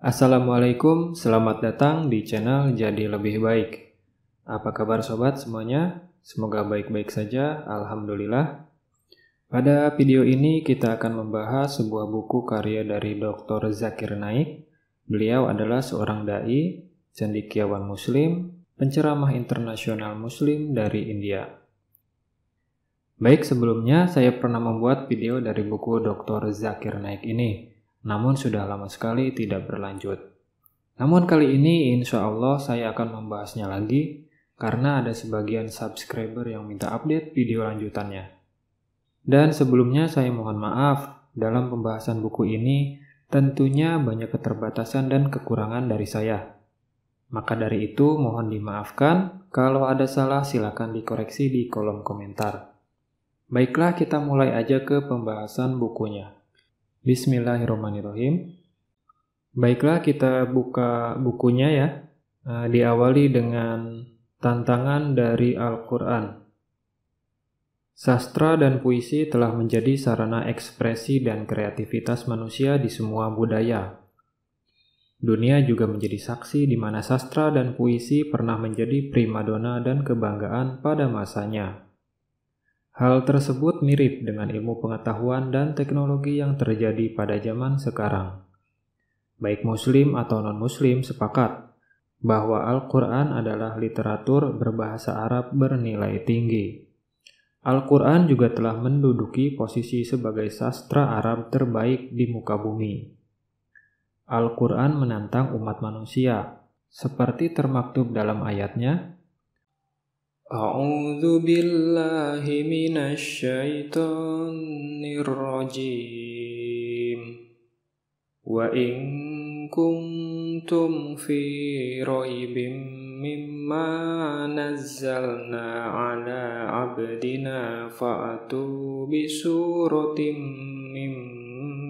Assalamualaikum, selamat datang di channel Jadi Lebih Baik. Apa kabar sobat semuanya? Semoga baik-baik saja, alhamdulillah. Pada video ini kita akan membahas sebuah buku karya dari Dr. Zakir Naik. Beliau adalah seorang dai, cendekiawan muslim, penceramah internasional muslim dari India. Baik, sebelumnya saya pernah membuat video dari buku Dr. Zakir Naik ini. Namun sudah lama sekali tidak berlanjut. Namun kali ini insya Allah saya akan membahasnya lagi karena ada sebagian subscriber yang minta update video lanjutannya. Dan sebelumnya saya mohon maaf, dalam pembahasan buku ini tentunya banyak keterbatasan dan kekurangan dari saya. Maka dari itu mohon dimaafkan, kalau ada salah silakan dikoreksi di kolom komentar. Baiklah, kita mulai aja ke pembahasan bukunya. Bismillahirrahmanirrahim. Baiklah, kita buka bukunya ya. Diawali dengan tantangan dari Al-Quran. Sastra dan puisi telah menjadi sarana ekspresi dan kreativitas manusia di semua budaya. Dunia juga menjadi saksi di mana sastra dan puisi pernah menjadi primadona dan kebanggaan pada masanya. Hal tersebut mirip dengan ilmu pengetahuan dan teknologi yang terjadi pada zaman sekarang. Baik muslim atau non-muslim sepakat bahwa Al-Quran adalah literatur berbahasa Arab bernilai tinggi. Al-Quran juga telah menduduki posisi sebagai sastra Arab terbaik di muka bumi. Al-Quran menantang umat manusia, seperti termaktub dalam ayatnya, A'udzu billahi minasyaitonir rajim. Wa in kuntum fi raibim mimma nazzalna ala abdina fa'atu bi suratim min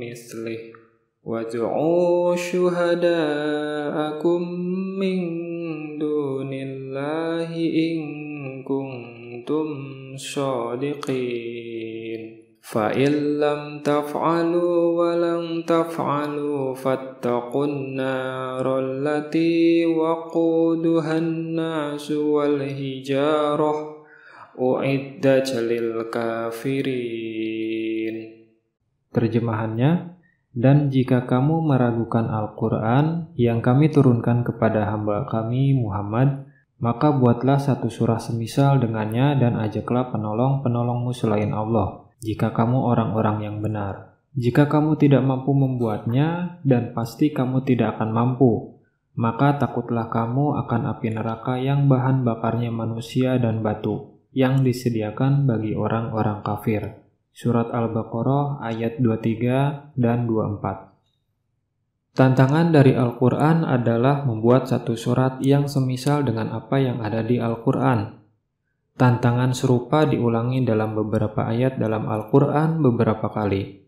mislih wad'u syuhada'akum min dunillahi in kuntum shadiqin fa in lam taf'alu wa lam taf'alu fattaqun naral lati waquduhan nasu wal hijarah uiddat lil kafirin. Terjemahannya, dan jika kamu meragukan Al-Quran yang kami turunkan kepada hamba kami Muhammad, maka buatlah satu surah semisal dengannya dan ajaklah penolong-penolongmu selain Allah, jika kamu orang-orang yang benar. Jika kamu tidak mampu membuatnya, dan pasti kamu tidak akan mampu, maka takutlah kamu akan api neraka yang bahan bakarnya manusia dan batu, yang disediakan bagi orang-orang kafir. Surat Al-Baqarah ayat 23 dan 24. Tantangan dari Al-Quran adalah membuat satu surat yang semisal dengan apa yang ada di Al-Quran. Tantangan serupa diulangi dalam beberapa ayat dalam Al-Quran beberapa kali.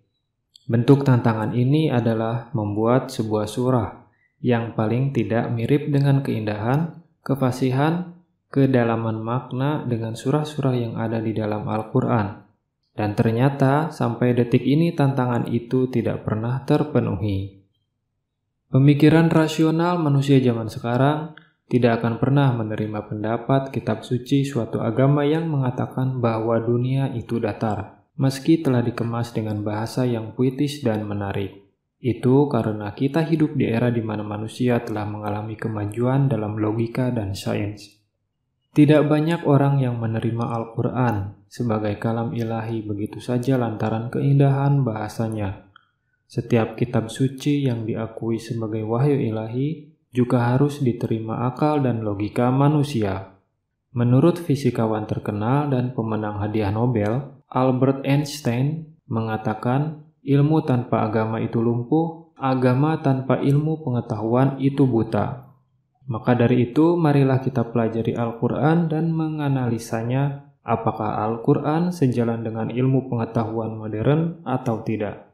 Bentuk tantangan ini adalah membuat sebuah surah yang paling tidak mirip dengan keindahan, kefasihan, kedalaman makna dengan surah-surah yang ada di dalam Al-Quran. Dan ternyata sampai detik ini tantangan itu tidak pernah terpenuhi. Pemikiran rasional manusia zaman sekarang tidak akan pernah menerima pendapat kitab suci suatu agama yang mengatakan bahwa dunia itu datar, meski telah dikemas dengan bahasa yang puitis dan menarik. Itu karena kita hidup di era di mana manusia telah mengalami kemajuan dalam logika dan sains. Tidak banyak orang yang menerima Al-Quran sebagai kalam ilahi begitu saja lantaran keindahan bahasanya. Setiap kitab suci yang diakui sebagai wahyu ilahi juga harus diterima akal dan logika manusia. Menurut fisikawan terkenal dan pemenang hadiah Nobel, Albert Einstein mengatakan, ilmu tanpa agama itu lumpuh, agama tanpa ilmu pengetahuan itu buta. Maka dari itu, marilah kita pelajari Al-Quran dan menganalisanya, apakah Al-Quran sejalan dengan ilmu pengetahuan modern atau tidak.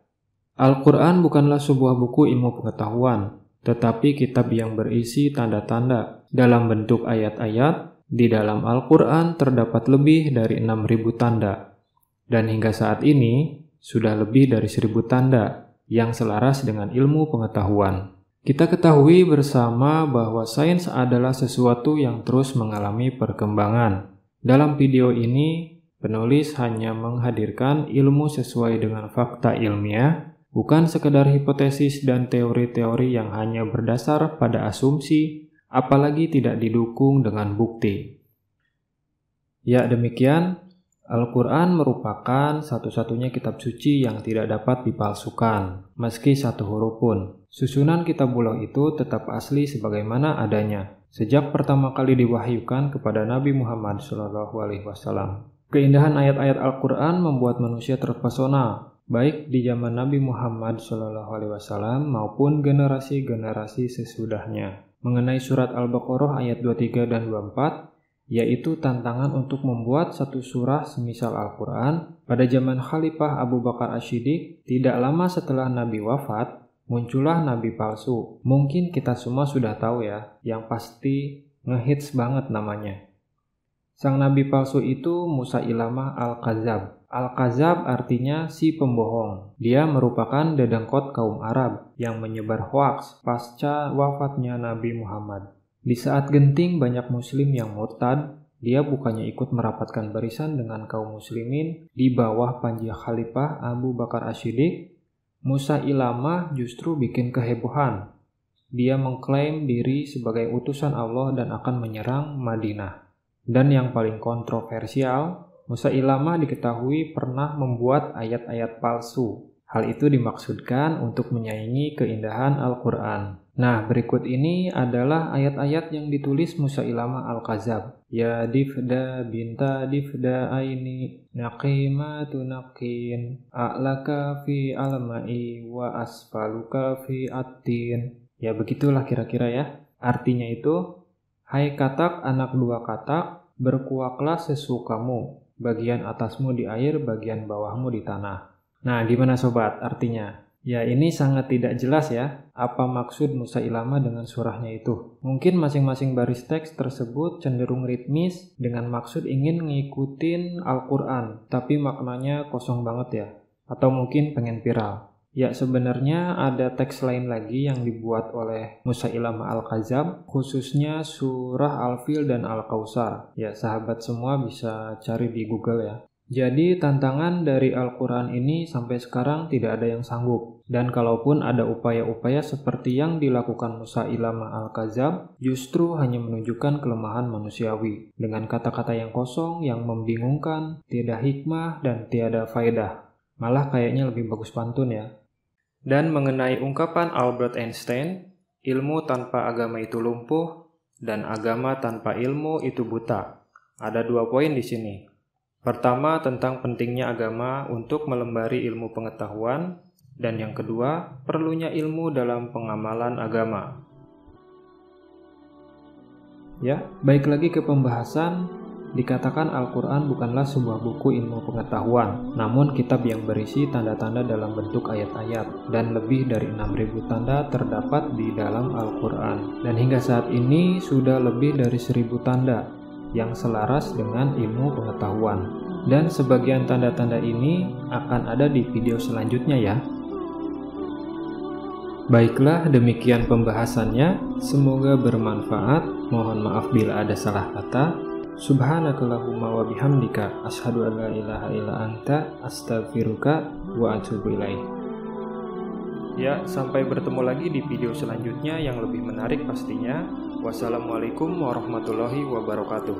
Al-Quran bukanlah sebuah buku ilmu pengetahuan, tetapi kitab yang berisi tanda-tanda. Dalam bentuk ayat-ayat, di dalam Al-Quran terdapat lebih dari 6.000 tanda. Dan hingga saat ini, sudah lebih dari 1.000 tanda yang selaras dengan ilmu pengetahuan. Kita ketahui bersama bahwa sains adalah sesuatu yang terus mengalami perkembangan. Dalam video ini, penulis hanya menghadirkan ilmu sesuai dengan fakta ilmiah, bukan sekedar hipotesis dan teori-teori yang hanya berdasar pada asumsi, apalagi tidak didukung dengan bukti. Ya, demikian. Al-Quran merupakan satu-satunya kitab suci yang tidak dapat dipalsukan, meski satu huruf pun. Susunan kitabullah itu tetap asli sebagaimana adanya, sejak pertama kali diwahyukan kepada Nabi Muhammad SAW. Keindahan ayat-ayat Al-Quran membuat manusia terpesona, baik di zaman Nabi Muhammad SAW maupun generasi-generasi sesudahnya. Mengenai surat Al-Baqarah ayat 23 dan 24, yaitu tantangan untuk membuat satu surah semisal Al-Quran. Pada zaman Khalifah Abu Bakar Ash-Shiddiq, tidak lama setelah Nabi wafat, muncullah Nabi palsu. Mungkin kita semua sudah tahu ya, yang pasti ngehits banget namanya. Sang Nabi palsu itu Musailamah Al-Kadzab. Al-Kadzab artinya si pembohong. Dia merupakan dedengkot kaum Arab yang menyebar hoaks pasca wafatnya Nabi Muhammad. Di saat genting banyak muslim yang murtad, dia bukannya ikut merapatkan barisan dengan kaum muslimin di bawah panji Khalifah Abu Bakar Ash-Shiddiq, Musailamah justru bikin kehebohan. Dia mengklaim diri sebagai utusan Allah dan akan menyerang Madinah. Dan yang paling kontroversial, Musailamah diketahui pernah membuat ayat-ayat palsu. Hal itu dimaksudkan untuk menyaingi keindahan Al-Quran. Nah, berikut ini adalah ayat-ayat yang ditulis Musailamah Al-Kadzab. Ya difda binta difda aini naqimatu naqin a'laka fi alma'i wa asfaluka fi attin. Ya begitulah kira-kira ya. Artinya itu, hai katak anak dua katak, berkuaklah sesukamu. Bagian atasmu di air, bagian bawahmu di tanah. Nah, gimana sobat artinya? Ya, ini sangat tidak jelas ya, apa maksud Musailamah dengan surahnya itu. Mungkin masing-masing baris teks tersebut cenderung ritmis dengan maksud ingin ngikutin Al-Quran, tapi maknanya kosong banget ya. Atau mungkin pengen viral. Ya, sebenarnya ada teks lain lagi yang dibuat oleh Musailamah Al-Kadzab, khususnya surah Al-Fil dan Al-Kautsar. Ya, sahabat semua bisa cari di Google ya. Jadi tantangan dari Al-Quran ini sampai sekarang tidak ada yang sanggup. Dan kalaupun ada upaya-upaya seperti yang dilakukan Musailamah Al-Kadzab, justru hanya menunjukkan kelemahan manusiawi. Dengan kata-kata yang kosong, yang membingungkan, tiada hikmah, dan tiada faedah. Malah kayaknya lebih bagus pantun ya. Dan mengenai ungkapan Albert Einstein, ilmu tanpa agama itu lumpuh, dan agama tanpa ilmu itu buta. Ada 2 poin di sini. Pertama, tentang pentingnya agama untuk melembari ilmu pengetahuan, dan yang kedua, perlunya ilmu dalam pengamalan agama. Ya, baik lagi ke pembahasan, dikatakan Al-Quran bukanlah sebuah buku ilmu pengetahuan, namun kitab yang berisi tanda-tanda dalam bentuk ayat-ayat, dan lebih dari 6.000 tanda terdapat di dalam Al-Quran. Dan hingga saat ini sudah lebih dari 1.000 tanda yang selaras dengan ilmu pengetahuan. Dan sebagian tanda-tanda ini akan ada di video selanjutnya ya. Baiklah, demikian pembahasannya. Semoga bermanfaat. Mohon maaf bila ada salah kata. Subhanakallahumma wa bihamdika asyhadu an la ilaha illa anta astaghfiruka wa atubu ilaik. Ya, sampai bertemu lagi di video selanjutnya yang lebih menarik pastinya. Wassalamualaikum warahmatullahi wabarakatuh.